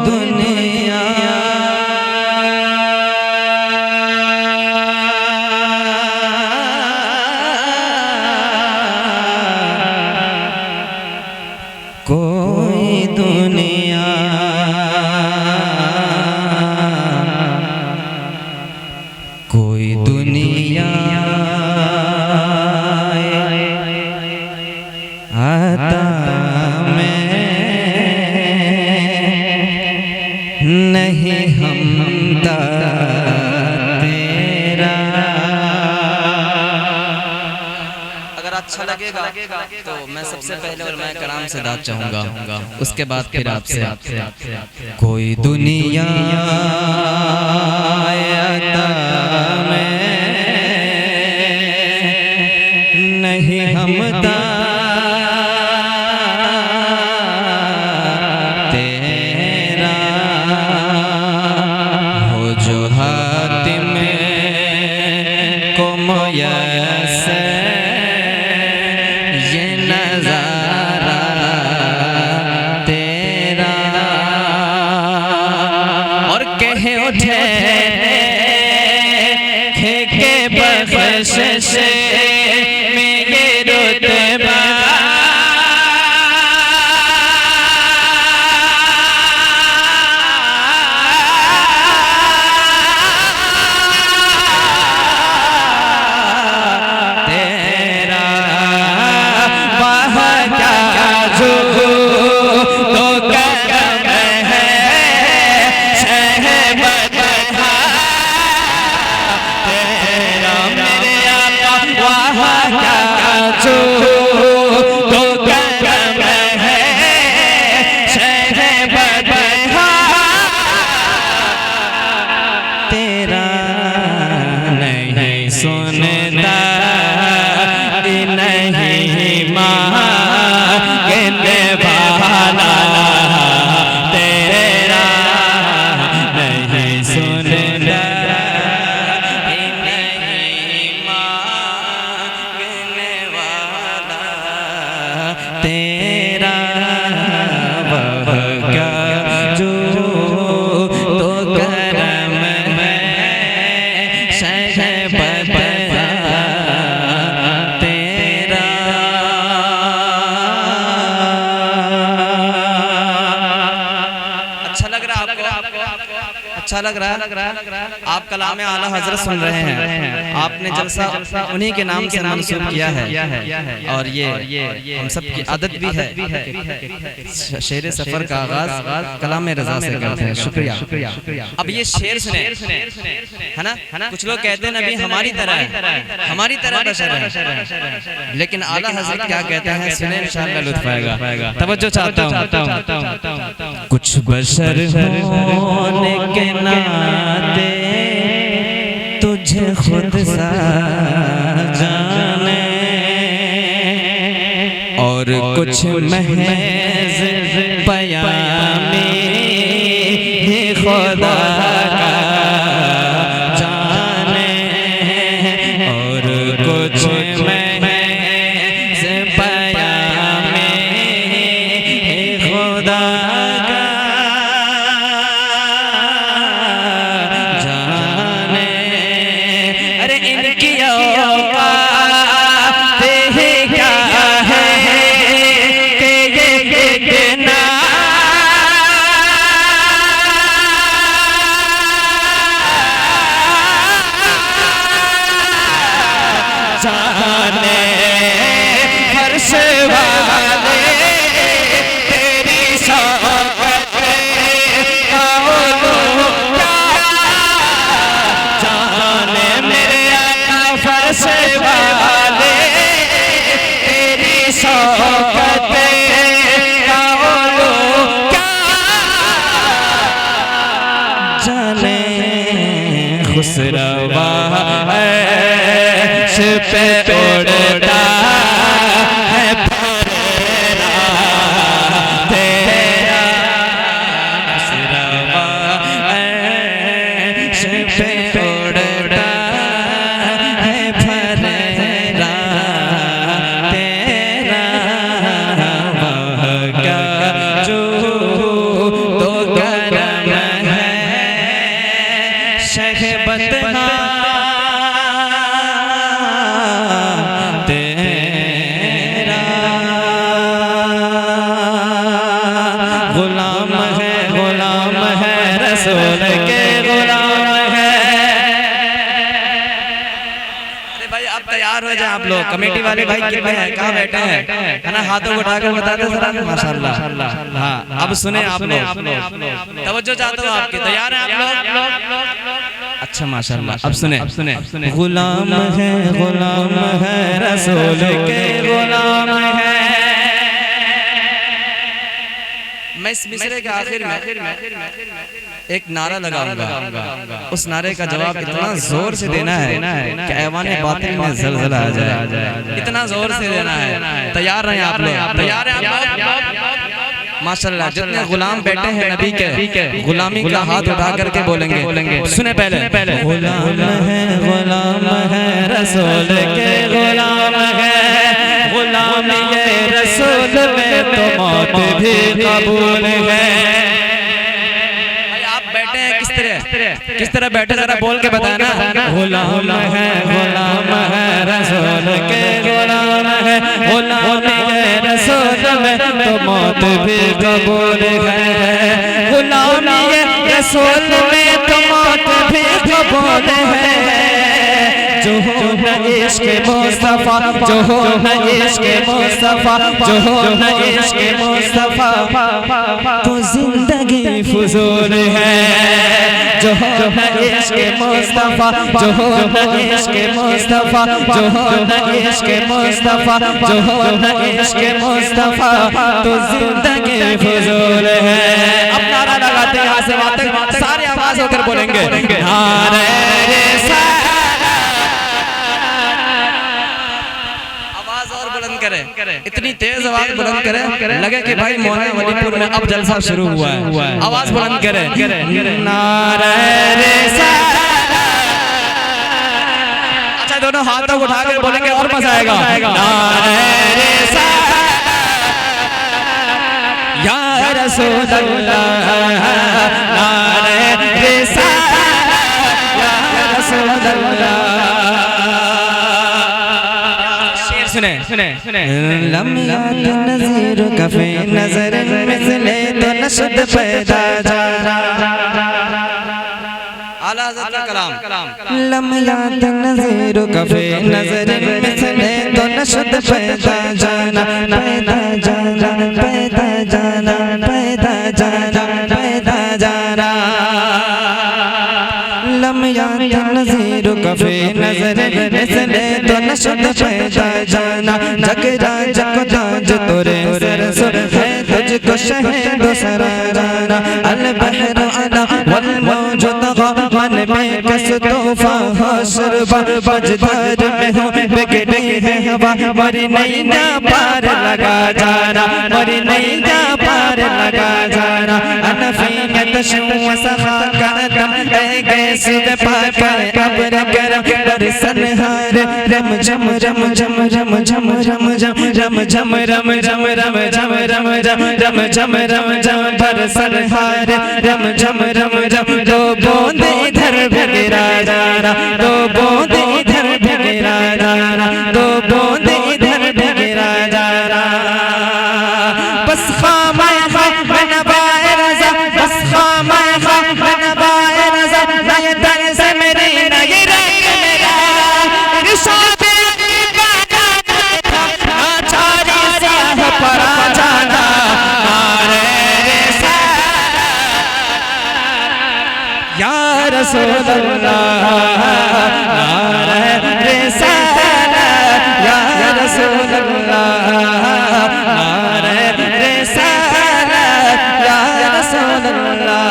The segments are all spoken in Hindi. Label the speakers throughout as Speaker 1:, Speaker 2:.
Speaker 1: दुनिया कोई दुनिया कोई दुनिया आता मैं नहीं हमदा तेरा। अगर अच्छा लगेगा तो मैं सबसे पहले और मैं कलाम से दाद चाहूंगा, उसके बाद फिर आपसे कोई दुनिया आता मैं नहीं हमदा तेरा। हो जो हातिम को मुयस्सर ये नज़ारा तेरा। और कहे उठे के बख्शिश में ये रुतबा तेरा। वह क्या जो तो करम है शहबद तेरा मेरे आका। वह क्या जो तो करम है शहबद तेरा। नहीं सुनता नहीं मांगने वाला तेरा। नहीं सुनता नहीं मांगने वाला तेरा। वह क्या जो तो करम है शहबद तेरा। अच्छा लग रहा है आपको? अच्छा लग रहा है? आप कलाम आला हजरत सुन रहे हैं। आपने जलसा उन्हीं के नाम से मंसूब किया है और ये हम सब की आदत भी है। शेर सफर का आगाज कलाम रज़ा से करते हैं। शुक्रिया। अब ये शेर सुने, है ना? कुछ लोग कहते हैं नबी हमारी तरह है, हमारी तरह बशर है, लेकिन आला हजरत क्या कहते हैं सुने, इंशाअल्लाह लुत्फ आएगा। तवज्जो चाहता हूँ। कुछ बशर होने के नाते तुझे खुद सा जाने और कुछ महज बयानी खुदा का जाने और कुछ महज बयानी खुदा का जाने। अरे इनकी औकात ही क्या है कि ये कितना जाने। फर्श वाले तेरी शौकत जाने मेरे आका। फर्श वाले तेरी शौकत जाने। खुसरवा पे उड़ता है फरेरा तेरा। खुसरवा पे उड़ता है फरेरा तेरा। वह क्या जो तो कर
Speaker 2: रसूल के गुलाम है।
Speaker 1: अब तैयार हो जाए आप लोग। कमेटी वाले भाई कितने हैं, कहाँ बैठे हैं, है ना? हाथों को उठाकर बता दे जरा। माशाल्लाह। हाँ, अब सुने आप लोग, तवज्जो चाहता हूँ आपकी। तैयार हैं आप लोग? अच्छा माशाल्लाह। अब सुने।
Speaker 2: गुलाम है रसूल के गुलाम है।
Speaker 1: मैं इस मिसरे के आखिर में एक नारा लगाऊंगा। उस नारे का जवाब इतना जोर से देना है कि ऐवाने बातिल में ज़लज़ला आ जाए। इतना जोर से देना है। तैयार हैं आप लोग? तैयार हैं आप लोग? माशाल्लाह। जितने गुलाम बैठे हैं नबी के, गुलामी का हाथ उठा करके बोलेंगे। सुने पहले।
Speaker 2: गुलाम है रसूल के गुलाम है। गुलाम ये रसूल में तो मौत भी कबूल है।
Speaker 1: आप बैठे हैं किस तरह बैठे, जरा बोल के बताना।
Speaker 2: गुलाम है रसूल के गुलाम है। गुलाम ये रसूल में तो मौत भी कबूल है। गुलाम ये रसूल में तो मौत भी कबूल है। जो हो न इश्क़ मुस्तफ़ा, जो हो न इश्क़ मुस्तफ़ा, जो हो न इश्क़ मुस्तफ़ा, तो जिंदगी फुज़ूल है। जो हो न इश्क़ मुस्तफ़ा, जो हो न इश्क़ मुस्तफ़ा, जो हो न इश्क़ मुस्तफ़ा, जो हो न इश्क़ मुस्तफ़ा, तो जिंदगी फुज़ूल है।
Speaker 1: अब नारा लगाते हैं यहाँ से वहाँ तक, सारे आवाज़ होकर बोलेंगे।
Speaker 2: नारे
Speaker 1: करें, इतनी तेज आवाज बुलंद करें लगे कि भाई मोहना वलीपुर में अब जलसा शुरू हुआ है। आवाज बुलंद करें।
Speaker 2: नारे रिसालत।
Speaker 1: अच्छा, दोनों हाथों को उठा कर बोलेंगे और मजा आएगा।
Speaker 2: नारे रिसालत या रसूल अल्लाह, नारे रिसालत या रसूल अल्लाह। सुने। लम याद नज़ीर कफ़े नज़र मिसले तो नशद पैदा जाना।
Speaker 1: आला हज़रत का कलाम।
Speaker 2: लम याद नज़ीर कफ़े नज़र मिसले तो नशद पैदा जाना। पैदा जाना, पैदा जाना, पैदा जाना, पैदा जाना। लम याद नज़ीर कफ़े नज़र मिसले तो नशद पैदा जाना। जगरा जगदाज तोरे सरसुर है तुझको शहद सराराना। अल बहर अला वल मौज तग़ा मन में कस तूफ़ा हशरबा। बजदार में हो बिगड़ी है हवा, मरी नहीं जा पार लगा जाना, मरी नहीं जा पार लगा जाना। अनफीयत शुआ सखा करदम ऐ गैस पाक कब्र गरम बरसन हार। रम झम रम झम रम झम रम झम रम झम रम झम रम झम रम झम रम झम रम झम बरसन हार। रम झम रम झम दो बूंद इधर गिरा जाना, दो बूंद इधर गिरा जाना, दो बूंद इधर गिरा जाना। बस खामा बनवाए रज़ा, बस खामा बनवाए रज़ा। नय दर से मेरी नय रंग मेरा इरशाद आचार्य साहब पर आ जाना। नारे रिसालत या रसूल अल्लाह, नारे रिसालत या रसूल अल्लाह, नारे रिसालत या रसूल अल्लाह।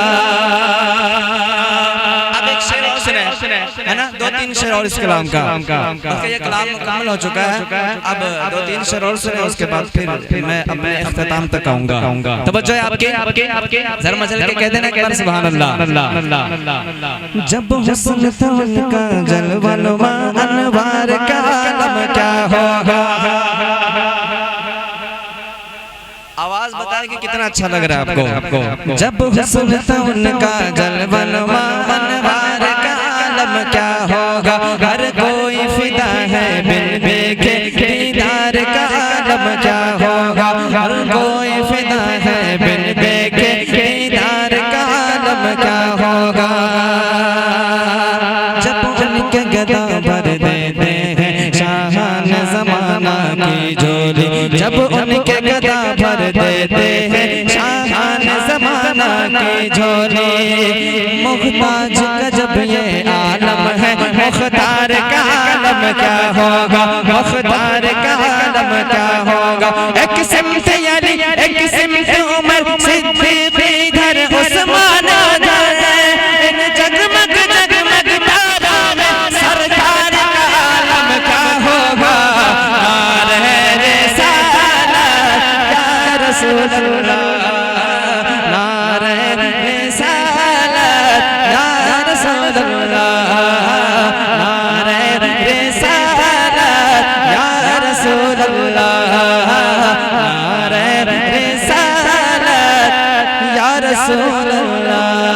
Speaker 1: है ना? 2-3 शेर और इस कलाम का। ये कलाम मुकम्मल हो चुका है। अब 2-3 शेर और सुने, उसके बाद फिर मैं अपने इख्तिताम तक आऊंगा। तवज्जो है आपके जरा मजल के कह देना एक बार सुभान अल्लाह।
Speaker 2: जब हुस्न था उनका जलवा नुमा अनवार का आलम क्या होगा।
Speaker 1: आवाज बताए कि कितना अच्छा लग रहा है आपको।
Speaker 2: जब हुस्न था उनका जलवा नुमा अनवार का आलम क्या होगा। हर कोई फिदा है बिन देखे दीदार का आलम क्या होगा। हर कोई फिदा है बिन देखे दीदार का आलम क्या होगा। देते हैं शान ज़माना की झोली। मुख्ताज का जब ये आलम है, मुख्तार का आलम क्या होगा, मुख्तार का आलम क्या होगा। एक सिमत अली, एक सिमत उमर, सिद्दीक़ इधर उस्मान है। इन जगमग जगमग तारों में सरकार का आलम क्या होगा। नारे रिसालत या रसूल अल्लाह, नारे रिसालत या रसूल अल्लाह, नारे रिसालत या रसूल अल्लाह, नारे रिसालत या रसूल अल्लाह।